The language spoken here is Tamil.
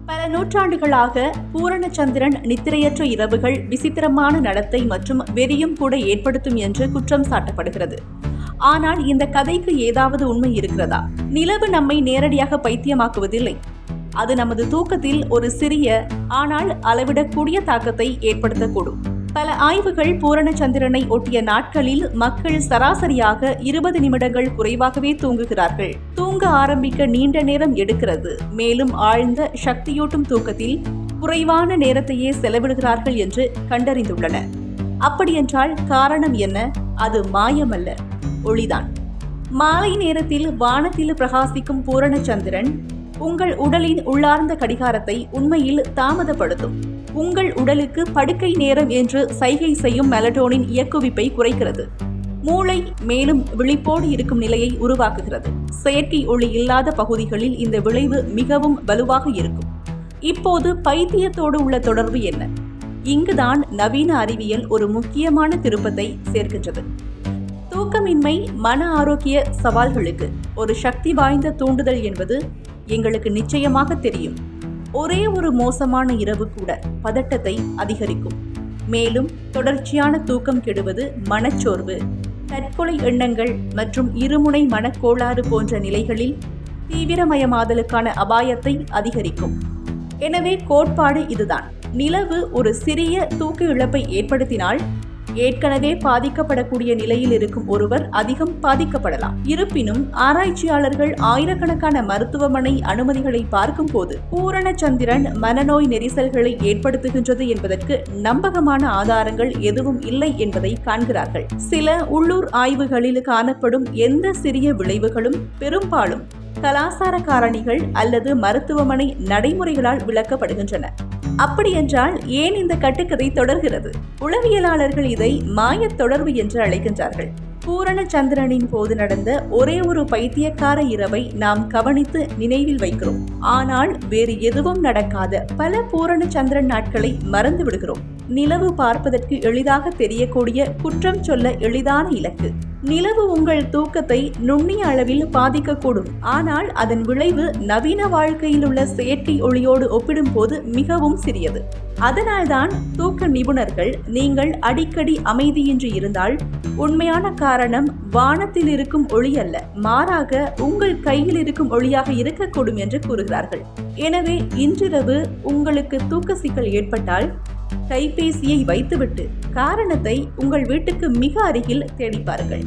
பல நூற்றாண்டுகளாக பூரணச்சந்திரன் நித்திரையற்ற இரவுகள், விசித்திரமான நடத்தை மற்றும் வெறியும் கூட ஏற்படுத்தும் என்று குற்றம் சாட்டப்படுகிறது. ஆனால் இந்த கதைக்கு ஏதாவது உண்மை இருக்கிறதா? நிலவு நம்மை நேரடியாக பைத்தியமாக்குவதில்லை. அது நமது தூக்கத்தில் ஒரு சிறிய ஆனால் அளவிடக்கூடிய தாக்கத்தை ஏற்படுத்தக்கூடும். பல ஆய்வுகள் பூரணச்சந்திரனை ஒட்டிய நாட்களில் மக்கள் சராசரியாக 20 நிமிடங்கள் குறைவாகவே தூங்குகிறார்கள். தூங்க ஆரம்பிக்க நீண்ட நேரம் எடுக்கிறது. மேலும் ஆழ்ந்த சக்தியூட்டும் தூக்கத்தில் குறைவான நேரத்தையே செலவிடுகிறார்கள் என்று கண்டறிந்துள்ளனர். அப்படியென்றால் காரணம் என்ன? அது மாயமல்ல, ஒளிதான். மாலை நேரத்தில் வானத்தில் பிரகாசிக்கும் பூரணச்சந்திரன் உங்கள் உடலின் உள்ளார்ந்த கடிகாரத்தை உண்மையில் தாமதப்படுத்தும். உங்கள் உடலுக்கு படுக்கை நேரம் என்று சைகை செய்யும் மெலடோனின் இயக்குவிப்பை குறைக்கிறது. மூளை மேலும் விழிப்போடு இருக்கும் நிலையை உருவாக்குகிறது. செயற்கை ஒளி இல்லாத பகுதிகளில் இந்த விளைவு மிகவும் வலுவாக இருக்கும். இப்போது பைத்தியத்தோடு உள்ள தொடர்பு என்ன? இங்குதான் நவீன அறிவியல் ஒரு முக்கியமான திருப்பத்தை சேர்க்கின்றது. தூக்கமின்மை மன ஆரோக்கிய சவால்களுக்கு ஒரு சக்தி வாய்ந்த தூண்டுதல் என்பது எங்களுக்கு நிச்சயமாக தெரியும். ஒரே ஒரு மோசமான இரவு கூட பதட்டத்தை அதிகரிக்கும். மேலும் தொடர்ச்சியான தூக்கம் கெடுவது மனச்சோர்வு, தற்கொலை எண்ணங்கள் மற்றும் இருமுனை மனக்கோளாறு போன்ற நிலைகளில் தீவிரமயமாதலுக்கான அபாயத்தை அதிகரிக்கும். எனவே கோட்பாடு இதுதான். நிலவு ஒரு சிறிய தூக்க இழப்பை ஏற்படுத்தினால் ஏற்கனவே பாதிக்கப்படக்கூடிய நிலையில் இருக்கும் ஒருவர் அதிகம் பாதிக்கப்படலாம். இருப்பினும் ஆராய்ச்சியாளர்கள் ஆயிரக்கணக்கான மருத்துவமனை அனுமதிகளை பார்க்கும் போது பூரணச்சந்திரன் மனநோய் நெரிசல்களை ஏற்படுத்துகின்றது என்பதற்கு நம்பகமான ஆதாரங்கள் எதுவும் இல்லை என்பதை காண்கிறார்கள். சில உள்ளூர் ஆய்வுகளில் காணப்படும் எந்த சிறிய விளைவுகளும் பெரும்பாலும் கலாசார காரணிகள் அல்லது மருத்துவமனை நடைமுறைகளால் விளக்கப்படுகின்றன. அப்படியென்றால் ஏன் இந்த கட்டுக்கதை தொடர்கிறது? உளவியலாளர்கள் இதை மாயத் தொடர்பு என்று அழைக்கின்றார்கள். பூரணச்சந்திரனின் போது நடந்த ஒரே ஒரு பைத்தியக்கார இரவை நாம் கவனித்து நினைவில் வைக்கிறோம். ஆனால் வேறு எதுவும் நடக்காத பல பூரணச்சந்திரன் நாட்களை மறந்து விடுகிறோம். நிலவு பார்ப்பதற்கு எளிதாக தெரியக்கூடிய, குற்றம் சொல்ல எளிதான இலக்கு. நிலவு உங்கள் தூக்கத்தை நுண்ணிய அளவில் பாதிக்கக்கூடும். ஆனால் அதன் விளைவு நவீன வாழ்க்கையில் உள்ள செயற்கை ஒளியோடு ஒப்பிடும்போது மிகவும் சிறியது. அதனால்தான் தூக்க நிபுணர்கள் நீங்கள் அடிக்கடி அமைதியின்றி இருந்தால் உண்மையான காரணம் வானத்தில் இருக்கும் ஒளி அல்ல, மாறாக உங்கள் கையில் இருக்கும் ஒளியாக இருக்கக்கூடும் என்று கூறுகிறார்கள். எனவே இன்றிரவு உங்களுக்கு தூக்க சிக்கல் ஏற்பட்டால் கைபேசியை வைத்துவிட்டு காரணத்தை உங்கள் வீட்டுக்கு மிக அருகில் தேடிப்பாருங்கள்.